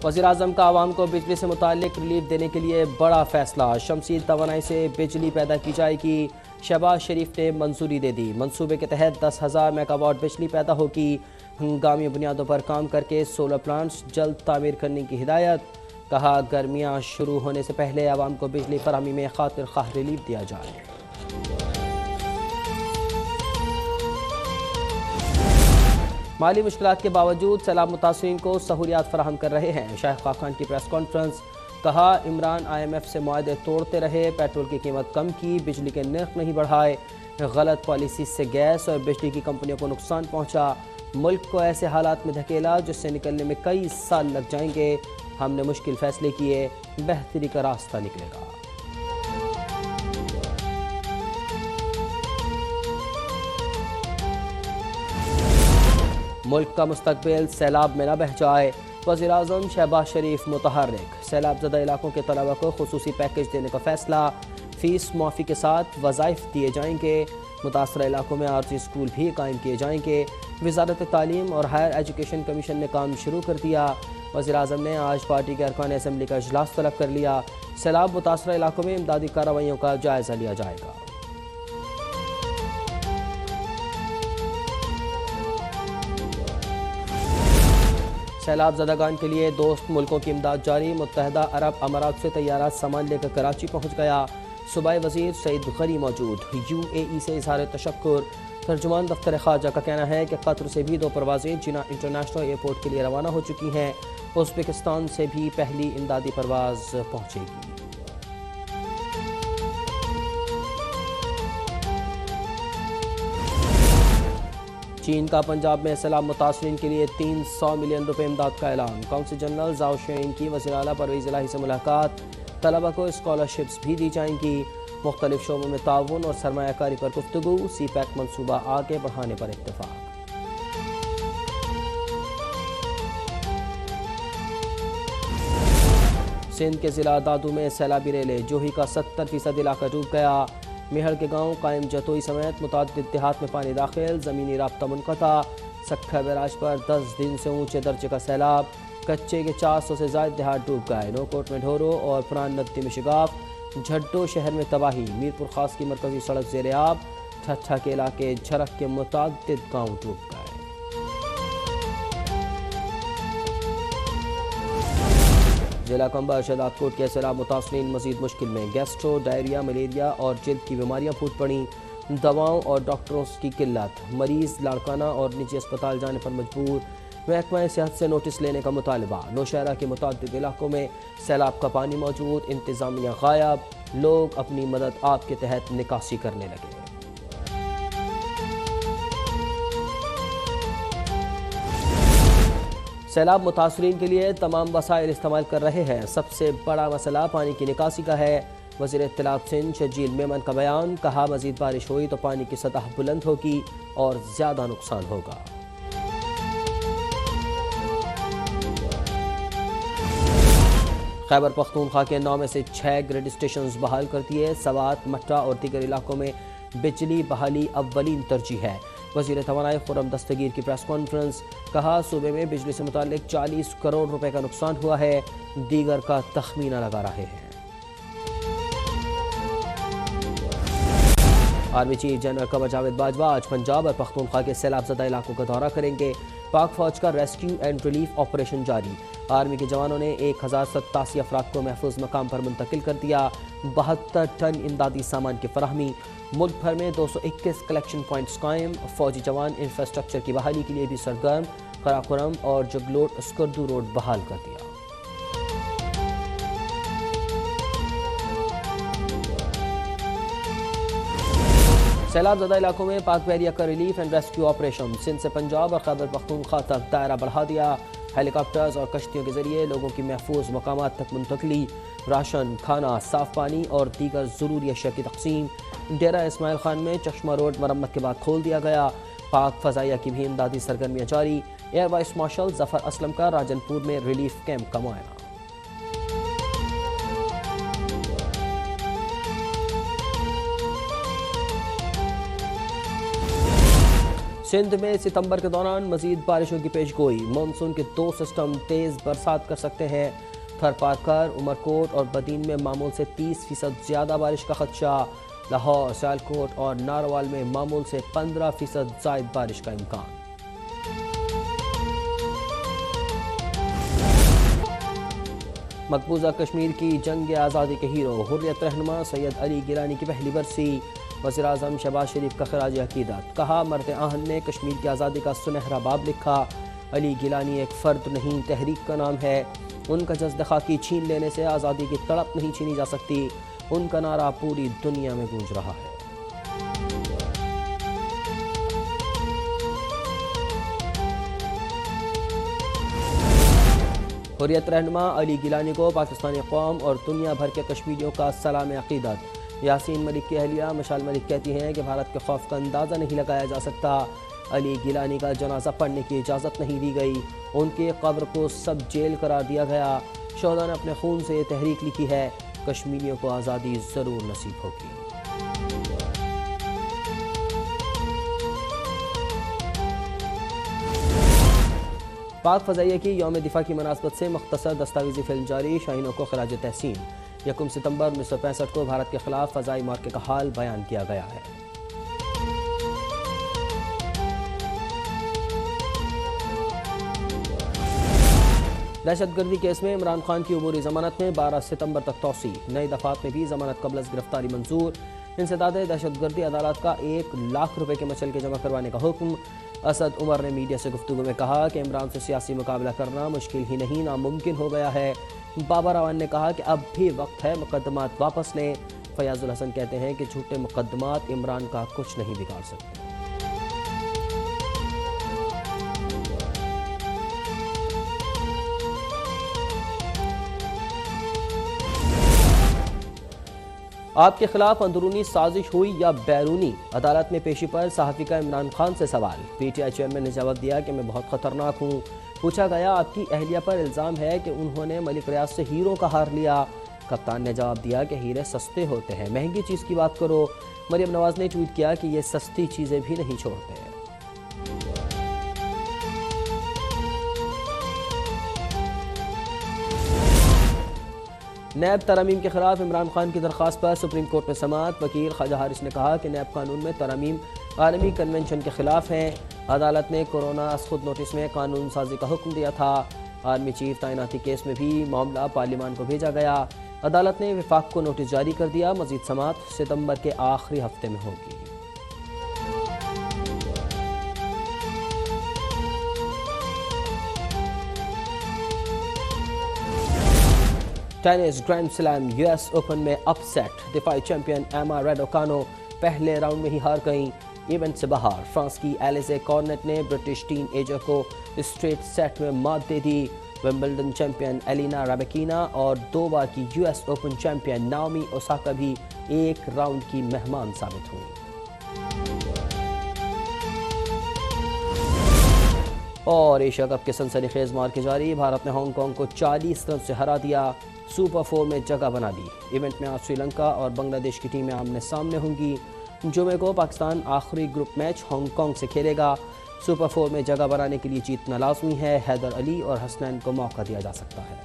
वज़ीर-ए-आज़म का आवाम को बिजली से मुताल्लिक रिलीफ देने के लिए बड़ा फैसला। शमसी तवानाई से बिजली पैदा की जाएगी। शहबाज शरीफ ने मंजूरी दे दी। मंसूबे के तहत 10,000 मेगावाट बिजली पैदा होगी। हंगामी बुनियादों पर काम करके सोलर प्लांट्स जल्द तामीर करने की हिदायत। कहा, गर्मियाँ शुरू होने से पहले आवाम को बिजली फराहमी में खातिर खाह रिलीफ दिया जाए। माली मुश्किलात के बावजूद सैलाब मुतासरीन को सहूलियात फराहम कर रहे हैं। शाहिद खान की प्रेस कॉन्फ्रेंस। कहा, इमरान IMF से मुआहदे तोड़ते रहे, पेट्रोल की कीमत कम की, बिजली के नर्ख नहीं बढ़ाए। गलत पॉलिसी से गैस और बिजली की कंपनियों को नुकसान पहुंचा। मुल्क को ऐसे हालात में धकेला जिससे निकलने में कई साल लग जाएंगे। हमने मुश्किल फैसले किए, बेहतरी का रास्ता निकलेगा। मुल्क का मुस्तकबिल सैलाब में न बह जाए। वज़ीर-ए-आज़म शहबाज शरीफ मुतहर्रिक। सैलाब ज़दा इलाकों के तलबा को खुसूसी पैकेज देने का फैसला। फीस मुआफ़ी के साथ वज़ाइफ दिए जाएंगे। मुतासरा इलाकों में आरजी स्कूल भी कायम किए जाएंगे। वज़ारत तालीम और हायर एजुकेशन कमीशन ने काम शुरू कर दिया। वज़ीर-ए-आज़म ने आज पार्टी के अरकान असम्बली का इजलास तलब कर लिया। सैलाब मुतासरा इलाकों में इमदादी कार्रवाइयों का जायज़ा लिया जाएगा। सैलाब ज़दागान के लिए दोस्त मुल्कों की इमदाद जारी। मुत्तहदा अरब अमारात से तैयारा सामान लेकर कराची पहुँच गया। सूबाई वज़ीर सईद गनी मौजूद। UAE से इज़हार तशक्कुर। तर्जुमान दफ्तर ख़ारजा का कहना है कि कतर से भी 2 परवाज़ें जिना इंटरनेशनल एयरपोर्ट के लिए रवाना हो चुकी हैं। उज़्बेकिस्तान से भी पहली इमदादी परवाज़ पहुँचेगी। चीन का पंजाब में सैलाब मुतासरीन के लिए 300 मिलियन रुपए इमदाद का ऐलान। काउंसिल जनरल जाओ शेइन की वज़ीर आला परवेज़ इलाही से मुलाकात। तलबा को स्कॉलरशिप्स भी दी जाएंगी। मुख्तलिफ शोबों में ताउन और सरमायाकारी पर गुफ्तगू। CPEC मनसूबा आगे बढ़ाने पर इत्तेफाक। सिंध के ज़िला दादू में सैलाबी रेले। जोही का 70% इलाका डूब गया। मेहर के गांव कायम जतोई समेत मुतादिद देहात में पानी दाखिल। ज़मीनी राब्ता मुनक़ता। सक्खा बैराज पर 10 दिन से ऊंचे दर्जे का सैलाब। कच्चे के 400 से ज़ायद देहात डूब गए। नोकोट में ढोरो और पुरान नदी में शिगाफ। झड्डो शहर में तबाही। मीरपुर खास की मरकजी सड़क ज़ेर आब। ठट्ठा के इलाके झरक के मुतादिद गाँव डूब गए। जिला कंबा शहदादकोट के सैलाब मुतासरीन मजीद मुश्किल में। गैस्ट्रो, डायरिया, मलेरिया और जिल्द की बीमारियाँ फूट पड़ी। दवाओं और डॉक्टरों की किल्लत। मरीज लाड़काना और निजी अस्पताल जाने पर मजबूर। महकमा सेहत से नोटिस लेने का मुतालबा। नौशहरा के मुतादिद इलाकों में सैलाब का पानी मौजूद। इंतजामिया गायब। लोग अपनी मदद आप के तहत निकासी करने लगे। सैलाब मुतासरीन के लिए तमाम वसाइल इस्तेमाल कर रहे हैं। सबसे बड़ा मसला पानी की निकासी का है। वज़ीर इत्तलात सिंध शजील मेमन का बयान। कहा, मज़ीद बारिश हुई तो पानी की सतह बुलंद होगी और ज़्यादा नुकसान होगा। खैबर पख्तूनख्वा के 9 में से 6 ग्रिड स्टेशन बहाल कर दिए। सवात, मट्टा और दीगर इलाकों में बिजली बहाली अव्वलीन तरजीह है। वज़ीर तवानाई खुर्रम दस्तगीर की प्रेस कॉन्फ्रेंस। कहा, सूबे में बिजली से मुताल्लिक 40 करोड़ रुपए का नुकसान हुआ है। दीगर का तखमीना लगा रहे हैं। Army chief general Qamar Javed Bajwa आज पंजाब और पख्तूनख्वा के सैलाब ज़दा इलाकों का दौरा करेंगे। पाक फौज का रेस्क्यू एंड रिलीफ ऑपरेशन जारी। आर्मी के जवानों ने 1087 अफराद को महफूज मकाम पर मुंतकिल कर दिया। 72 टन इमदादी सामान की फराहमी। मुल्क भर में 221 कलेक्शन पॉइंट्स कायम। फौजी जवान इंफ्रास्ट्रक्चर की बहाली के लिए भी सरगर्म। कराकोरम और जगलोट स्कर्दू रोड बहाल कर दिया। सैलाब ज़दा इलाकों में पाक बहरिया का relief and rescue operation. Sindh से पंजाब और खैबर पख्तूनख्वा तक दायरा बढ़ा दिया। हेलीकॉप्टर्स और कश्तियों के जरिए लोगों की महफूज मकामात तक मुंतकली। राशन, खाना, साफ पानी और दीगर ज़रूरी अशिया की तकसीम। डेरा इस्माइल खान में चश्मा रोड मरम्मत के बाद खोल दिया गया। पाक फ़ज़ाइया की भी इमदादी सरगर्मियाँ जारी। Air vice marshal Zafar Aslam का राजनपुर में रिलीफ कैंप का मुआयना। सिंध में सितंबर के दौरान मजीद बारिशों की पेशगोई। मानसून के 2 सिस्टम तेज बरसात कर सकते हैं। थरपारकर, उमरकोट और बदीन में मामूल से 30% ज़्यादा बारिश का खदशा। लाहौर, सियालकोट और नारवाल में मामूल से 15% ज़ायद बारिश का इम्कान। मकबूजा कश्मीर की जंग आज़ादी के हीरो हुर्रियत रहनुमा सैयद अली गिलानी की पहली बरसी। वज़ीर आज़म शहबाज शरीफ का खराज अकीदत। कहा, मर्द आहन ने कश्मीर की आज़ादी का सुनहरा बाब लिखा। अली गिलानी एक फ़र्द नहीं, तहरीक का नाम है। उनका जज्द खाकी छीन लेने से आज़ादी की तड़प नहीं छीनी जा सकती। उनका नारा पूरी दुनिया में गूंज रहा है। हुर्रियत रहनुमा अली गिलानी को पाकिस्तानी कौम और दुनिया भर के कश्मीरियों का सलाम अकीदत। यासीन मलिक की अहलिया मशाल मलिक कहती हैं कि भारत के खौफ का अंदाज़ा नहीं लगाया जा सकता। अली गिलानी का जनाजा पढ़ने की इजाज़त नहीं दी गई। उनके कब्र को सब जेल करार दिया गया। शोहदा ने अपने खून से ये तहरीक लिखी है, कश्मीरियों को आज़ादी ज़रूर नसीब होगी। पाक फ़ज़ाइया की यौम दिफा की मुनासबत से मुख्तसर दस्तावेज़ी फिल्म जारी। शाहीनों को खराज तहसीन। 1 सितंबर 1965 को भारत के खिलाफ फ़ज़ाई मार्के का हाल बयान किया गया है। दहशतगर्दी केस में इमरान खान की अबूरी जमानत में 12 सितंबर तक तौसी। नई दफात में भी जमानत कबल गिरफ्तारी मंजूर। इंसदाद दहशतगर्दी अदालत का 1 लाख रुपए के मचल के जमा करवाने का हुक्म। असद उमर ने मीडिया से गुफ्तगू में कहा कि इमरान से सियासी मुकाबला करना मुश्किल ही नहीं, नामुमकिन हो गया है। बाबर अवान ने कहा कि अब भी वक्त है मुकदमात वापस लें। फयाजुल हसन कहते हैं कि झूठे मुकदमात इमरान का कुछ नहीं बिगाड़ सकते। आपके खिलाफ अंदरूनी साजिश हुई या बैरूनी, अदालत में पेशी पर सहाफ़ी का इमरान खान से सवाल। पीटीआई चेयरमैन ने जवाब दिया कि मैं बहुत ख़तरनाक हूँ। पूछा गया, आपकी अहलिया पर इल्ज़ाम है कि उन्होंने मलिक रियाज से हीरों का हार लिया। कप्तान ने जवाब दिया कि हीरे सस्ते होते हैं, महंगी चीज़ की बात करो। मरियम नवाज ने ट्वीट किया कि ये सस्ती चीज़ें भी नहीं छोड़ते हैं। नैब तरमीम के खिलाफ इमरान खान की दरख्वास्त पर सुप्रीम कोर्ट में समाअत। वकील ख्वाजा हारिस ने कहा कि नैब कानून में तरमीम आलमी कन्वेंशन के खिलाफ हैं। अदालत ने कोरोना खुद नोटिस में कानून साजी का हुक्म दिया था। आर्मी चीफ तैनाती केस में भी मामला पार्लियामान को भेजा गया। अदालत ने विफाक को नोटिस जारी कर दिया। मजीद समाअत सितंबर के आखिरी हफ्ते में होगी। Tennis grand slam US open में अपसेट। दिफाई चैंपियन एमा रेडोकानो पहले राउंड में ही हार गईं। इवेंट से बाहर फ्रांस की एलिजे कॉर्नेट ने ब्रिटिश टीन एजर को स्ट्रेट सेट में मात दे दी। विंबलडन चैंपियन एलिना रैबाकिना और 2 बार की US open champion Naomi Osaka भी एक राउंड की मेहमान साबित हुई। और एशिया कप के सनसनीखेज मार्के जारी। भारत ने हांगकांग को 40 रन से हरा दिया, सुपर 4 में जगह बना दी। इवेंट में आज श्रीलंका और बांग्लादेश की टीमें आमने सामने होंगी। जुमे को पाकिस्तान आखिरी ग्रुप मैच हांगकांग से खेलेगा। सुपर 4 में जगह बनाने के लिए जीतना लाजमी है। हैदर अली और हसनैन को मौका दिया जा सकता है।